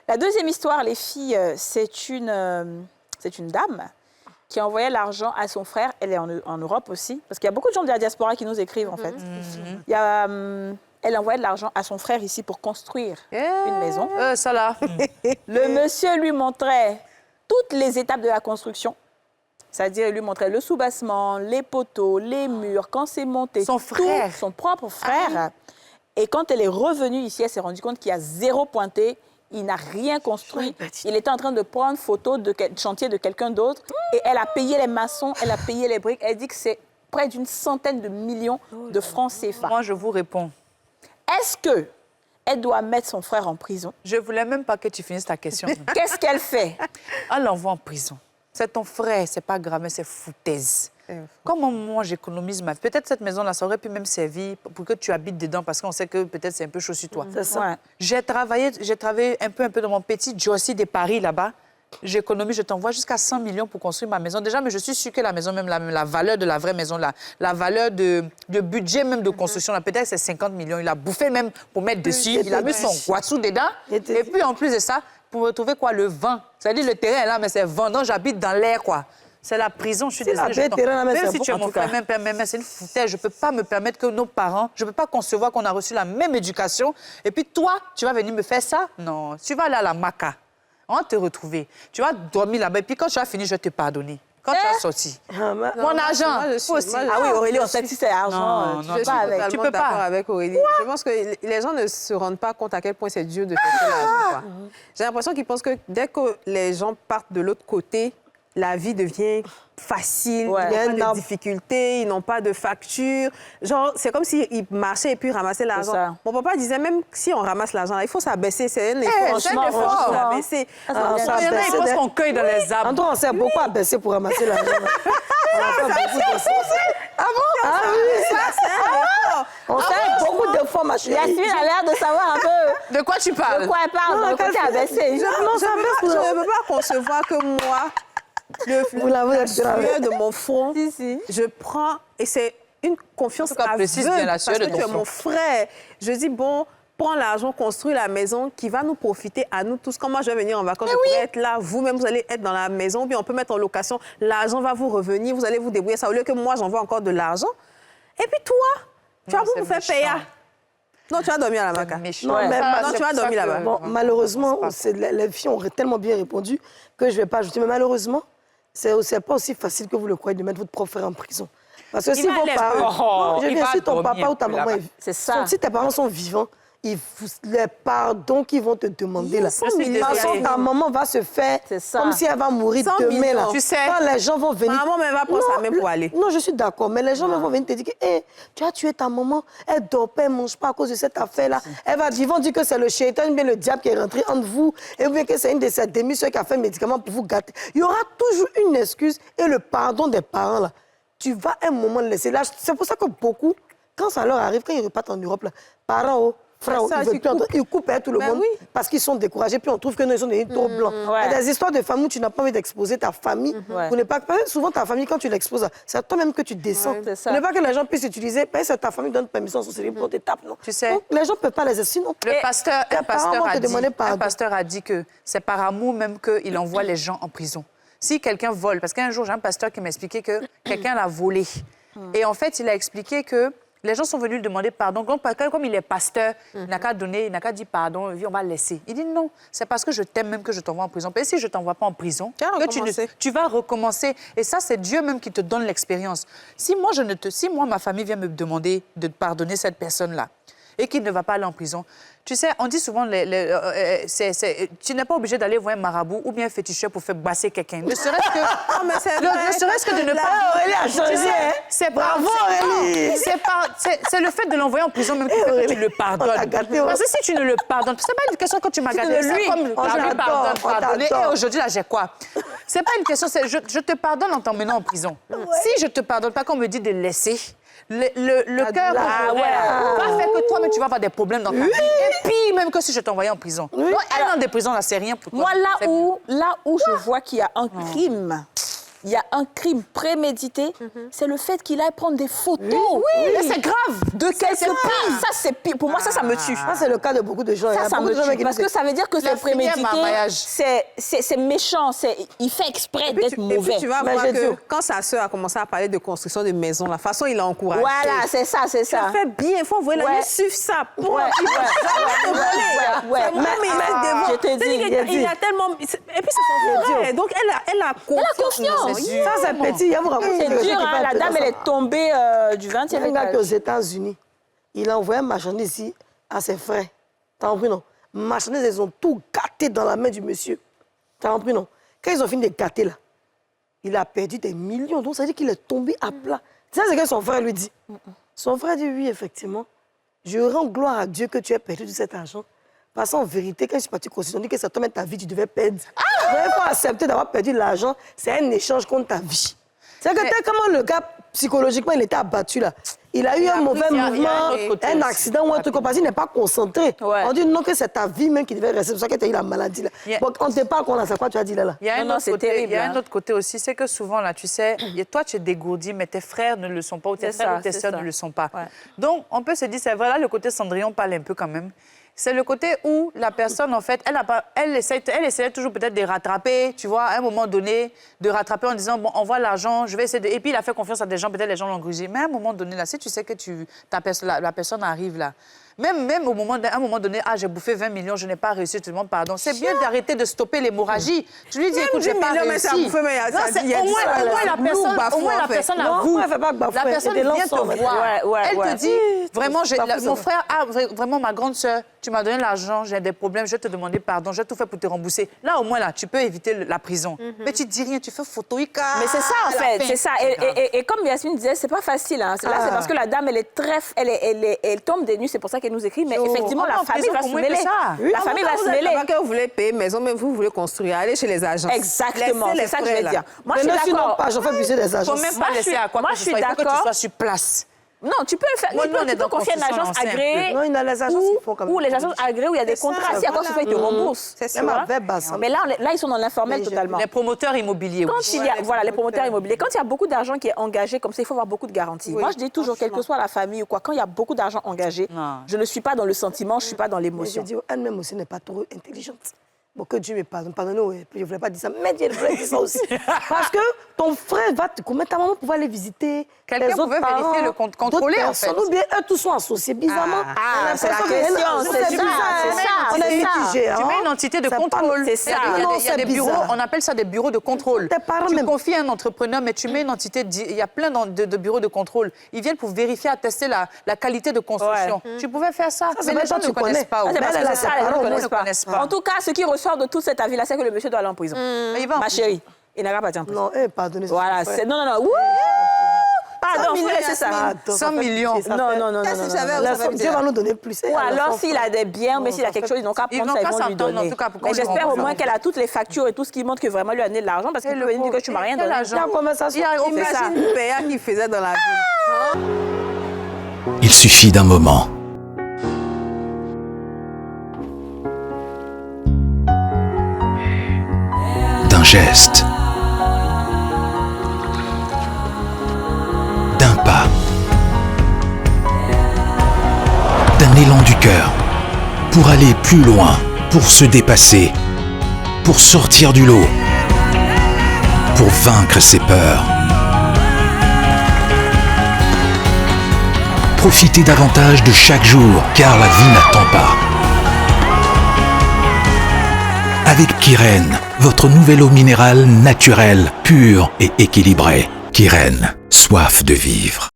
La deuxième histoire, les filles, c'est une dame qui envoyait l'argent à son frère. Elle est en Europe aussi, parce qu'il y a beaucoup de gens de la diaspora qui nous écrivent, en fait. Il y a, elle envoyait de l'argent à son frère ici pour construire une maison. Ça là. Le monsieur lui montrait toutes les étapes de la construction. C'est-à-dire, il lui montrait le soubassement, les poteaux, les murs, quand c'est monté. Son frère. Son propre frère. Et quand elle est revenue ici, elle s'est rendue compte qu'il y a 0 pointé. Il n'a rien construit. Il était en train de prendre photo de chantier de quelqu'un d'autre. Et elle a payé les maçons, elle a payé les briques. Elle dit que c'est près d'une centaine de millions de francs CFA. Moi, je vous réponds. Est-ce qu'elle doit mettre son frère en prison? Je voulais même pas que tu finisses ta question. Qu'est-ce qu'elle fait? Elle l'envoie en prison. C'est ton frère, c'est pas grave, mais c'est foutaise. Comment moi j'économise ma vie? Peut-être cette maison-là, ça aurait pu même servir pour que tu habites dedans, parce qu'on sait que peut-être c'est un peu chaud sur toi. C'est ça. Ouais. J'ai travaillé un peu dans mon petit Jossy de Paris, là-bas. J'économise, je t'envoie jusqu'à 100 millions pour construire ma maison. Déjà, mais je suis sûre que la maison, même la valeur de la vraie maison, la valeur de budget même de construction, là, peut-être c'est 50 millions. Il a bouffé même pour mettre dessus. Il a mis son guassou dedans. Et puis, en plus de ça, pour retrouver quoi? Le vent. C'est-à-dire, le terrain est là, mais c'est vent. Donc, j'habite dans l'air, quoi. C'est la prison, je suis désolée. Même si tu es mon frère, même c'est une foutaise. Je ne peux pas me permettre que nos parents, je ne peux pas concevoir qu'on a reçu la même éducation. Et puis toi, tu vas venir me faire ça? Non. Tu vas aller à la Maca. On va te retrouver. Tu vas dormir là-bas. Et puis quand tu as fini, je vais te pardonner. Quand tu as sorti. Mon argent, aussi. Ah oui, Aurélie, on sait que si c'est l'argent, je suis totalement d'accord avec Aurélie. Je pense que les gens ne se rendent pas compte à quel point c'est dur de chercher l'argent. J'ai l'impression qu'ils pensent que dès que les gens partent de l'autre côté, la vie devient facile, il n'y a pas de difficultés, ils n'ont pas de facture. Genre, c'est comme s'ils marchaient et puis ramassaient l'argent. Mon papa disait, même si on ramasse l'argent, il faut s'abaisser. C'est un effort. Franchement, s'abaisser. Il y en a, ils pensent qu'on cueille dans les arbres. En tout cas, on s'est beaucoup abaissé pour ramasser l'argent. Ah bon? Ah oui, on sait beaucoup de fois, ma chérie. Yasmine a l'air de savoir un peu... De quoi tu parles? De quoi elle parle, dans le côté abaissé. Je ne peux pas concevoir que moi... Le sueur de mon front, je prends, et c'est une confiance aveugle, parce que tu es mon frère. Je dis, bon, prends l'argent, construis la maison qui va nous profiter à nous tous. Quand moi, je vais venir en vacances, je pourrais être là, vous-même, vous allez être dans la maison, puis on peut mettre en location, l'argent va vous revenir, vous allez vous débrouiller ça, au lieu que moi, j'envoie encore de l'argent. Et puis toi, tu vas vous faire payer. Non, tu vas dormir à la Maca. Non, tu vas dormir là-bas. Bon, malheureusement, les filles ont tellement bien répondu que je ne vais pas ajouter. Mais malheureusement, c'est pas aussi facile que vous le croyez de mettre votre propre frère en prison. Parce que si vos parents... Je viens, si ton papa ou ta maman... C'est ça. Si tes parents sont vivants, les pardons qu'ils vont te demander là. Ta maman va se faire comme si elle va mourir demain là. Tu sais. Quand les gens vont venir... Maman, elle va prendre sa main pour aller. Non, je suis d'accord. Mais les gens vont venir te dire que hey, tu as tué ta maman, elle dort pas, elle ne mange pas à cause de cette affaire-là. Elle va vivre, dire que c'est le shaitan, bien le diable qui est rentré entre vous, et bien que c'est une de ces demi-sœurs qui a fait un médicament pour vous gâter. Il y aura toujours une excuse et le pardon des parents là. Tu vas un moment le laisser là. C'est pour ça que beaucoup, quand ça leur arrive, quand ils repartent en Europe, là, parents, frères, ils coupent tout le monde parce qu'ils sont découragés. Puis on trouve que non, ils sont devenus trop blancs. Il y a des histoires de famille où tu n'as pas envie d'exposer ta famille. Pour ne pas... Souvent, ta famille, quand tu l'exposes, c'est à toi-même que tu descends. Pour ne pas que les gens puissent utiliser, c'est ta famille donne permission sur ses pour t'étape, non. Tu sais, donc, les gens ne peuvent pas les essayer. Sinon, un pasteur a dit que c'est par amour même qu'il envoie les gens en prison. Si quelqu'un vole, parce qu'un jour, j'ai un pasteur qui m'a expliqué que quelqu'un l'a volé. Et en fait, il a expliqué que les gens sont venus lui demander pardon. Comme il est pasteur, il n'a qu'à donner, il n'a qu'à dire pardon, on va le laisser. Il dit non, c'est parce que je t'aime même que je t'envoie en prison. Et si je ne t'envoie pas en prison, tu vas recommencer. Et ça, c'est Dieu même qui te donne l'expérience. Si moi, ma famille vient me demander de pardonner cette personne-là et qu'il ne va pas aller en prison, tu sais, on dit souvent, tu n'es pas obligé d'aller voir un marabout ou bien un féticheur pour faire basser quelqu'un. Ne serait-ce que de ne pas... Aurélie a changé, c'est bravo, Aurélie. C'est le fait de l'envoyer en prison même qui fait que tu le pardonnes. Parce que si tu ne le pardonnes, c'est pas une question quand tu m'as gâté. C'est comme pardonner. Et aujourd'hui, là, j'ai quoi? C'est pas une question, c'est je te pardonne en t'emmenant en prison. Si je te pardonne pas, qu'on me dit de laisser... Le cœur va faire que toi-même, tu vas avoir des problèmes dans ta vie. Et puis, même que si je t'envoyais en prison. Donc, un an de prison, là, c'est rien pour toi. Moi, là où je vois qu'il y a un crime il y a un crime prémédité, c'est le fait qu'il aille prendre des photos. Oui, c'est grave. De quelque part. Ça, c'est pire. Pour moi, ça me tue. Ça, c'est le cas de beaucoup de gens. Ça me tue. Parce que ça veut dire que c'est prémédité. C'est méchant. Il fait exprès d'être mauvais. Et puis, tu vas voir que quand sa sœur a commencé à parler de construction de maisons, la façon il a encouragé. Voilà, c'est ça. Ça fait bien. Il faut envoyer la suivre ça. Je te dis. Il a tellement... Et puis, c'est son frère. Donc, elle a confiance. Ça, c'est petit. C'est dur, hein? La dame, elle est tombée du 20e étage. Il y a un gars qui est aux États-Unis. Il a envoyé un marchandise ici à ses frères. T'as compris, non? Marchandises, ils ont tout gâté dans la main du monsieur. T'as compris, non? Quand ils ont fini de gâter, là, il a perdu des millions. Donc, ça veut dire qu'il est tombé à plat. C'est ça, c'est ce que son frère lui dit. Son frère dit, oui, effectivement. Je rends gloire à Dieu que tu aies perdu tout cet argent. Parce qu'en vérité, quand je suis partie constitution, on dit que ça tombe ta vie, tu devais perdre. Il faut accepter d'avoir perdu l'argent. C'est un échange contre ta vie. C'est que comment le gars, psychologiquement, il était abattu, là. Il a eu un mauvais mouvement, un accident ou un truc comme ça. Il n'est pas concentré. On dit non, que c'est ta vie même qui devait rester. C'est pour ça que tu as eu la maladie, là. Bon, on ne te parle qu'on a ça, quoi tu as dit là. Il y a un autre côté aussi, c'est que souvent, là, tu sais, toi, tu es dégourdi, mais tes frères ne le sont pas, ou tes frères ou tes sœurs ne le sont pas. Donc, on peut se dire, c'est vrai, là, le côté Cendrillon parle un peu quand même. C'est le côté où la personne, en fait, elle essaie toujours peut-être de rattraper, tu vois, à un moment donné, de rattraper en disant, bon, envoie l'argent, je vais essayer de... Et puis, il a fait confiance à des gens, peut-être les gens l'ont grugé. Mais à un moment donné, là, si tu sais que la personne arrive là, même à un moment donné, j'ai bouffé 20 millions, je n'ai pas réussi, tout le monde, pardon. C'est bien d'arrêter de stopper l'hémorragie. Tu lui dis, écoute, je n'ai pas réussi. Au moins, la personne avoue. La personne vient te voir. Elle te dit, vraiment, mon frère, vraiment, ma grande sœur, tu m'as donné l'argent, j'ai des problèmes, je vais te demander pardon, je vais tout faire pour te rembourser. Là, au moins, là, tu peux éviter la prison. Mais tu ne dis rien, tu fais photo. Mais c'est ça, en fait, c'est ça. Et comme Yasmine disait, c'est pas facile. Là, c'est parce que la dame, elle tombe des nues, c'est pour ça qu'elle nous écrit. Mais effectivement, la famille va se mêler. La famille va se mêler. Pas que vous voulez payer maison, mais vous voulez construire. Allez chez les agents. Exactement, c'est ça que je vais dire. Moi, je suis d'accord. J'en fais pisser des agents. Il ne faut même pas laisser à quoi que ce soit. Il faut que tu sois sur place. Non, tu peux le faire. Tu peux confier une agence agréée. Non, il y a les agences qui font comme ça. Ou les agences agréées où il y a des contrats. Si à quoi que ce soit, ils te remboursent. C'est ça. Mais là, ils sont dans l'informel totalement. Les promoteurs immobiliers. Voilà, les promoteurs immobiliers. Quand il y a beaucoup d'argent qui est engagé comme ça, il faut avoir beaucoup de garanties. Moi, je dis toujours, quelle que soit la famille ou quoi, quand il y a beaucoup d'argent engagé, je ne suis pas dans le sentiment, je ne suis pas dans l'émotion. Je dis, elle-même aussi n'est pas trop intelligente. Bon, que Dieu me pardonne, pardonnez, je ne voulais pas dire ça, mais Dieu voulait dire ça aussi. Parce que ton frère va te commettre, ta maman pouvoir aller visiter. Quelqu'un pouvait vérifier le contrôler, en fait. Ou bien eux tous sont associés, bizarrement. C'est la question, c'est ça. On est mitigé. Tu mets une entité de contrôle. C'est ça. Il y a des bureaux, on appelle ça des bureaux de contrôle. Tu confies à un entrepreneur, mais tu mets une entité, il y a plein de bureaux de contrôle. Ils viennent pour vérifier, attester la qualité de construction. Tu pouvais faire ça. Mais les gens ne connaissent pas. En tout cas, ce qui ressort de tout cet avis-là, c'est que le monsieur doit aller en prison. Ma chérie, il n'ira pas en prison. Non, pardonnez. Voilà, non. Pardon, faut laisser ça. 100 millions. Non. Dieu va nous donner plus. Ou alors, s'il a des biens, mais s'il a quelque chose, ils n'ont qu'à prendre ça, ils vont lui donner. Mais j'espère au moins qu'elle a toutes les factures et tout ce qui montre que vraiment lui a donné de l'argent, parce qu'il peut venir dire que tu m'as rien donné. Imagine le payeur qu'il faisait dans la vie. Il suffit d'un moment. D'un geste. D'un pas. D'un élan du cœur. Pour aller plus loin, pour se dépasser, pour sortir du lot, pour vaincre ses peurs. Profitez davantage de chaque jour, car la vie n'attend pas. Avec Kyrène, votre nouvelle eau minérale naturelle, pure et équilibrée. Kyrène, soif de vivre.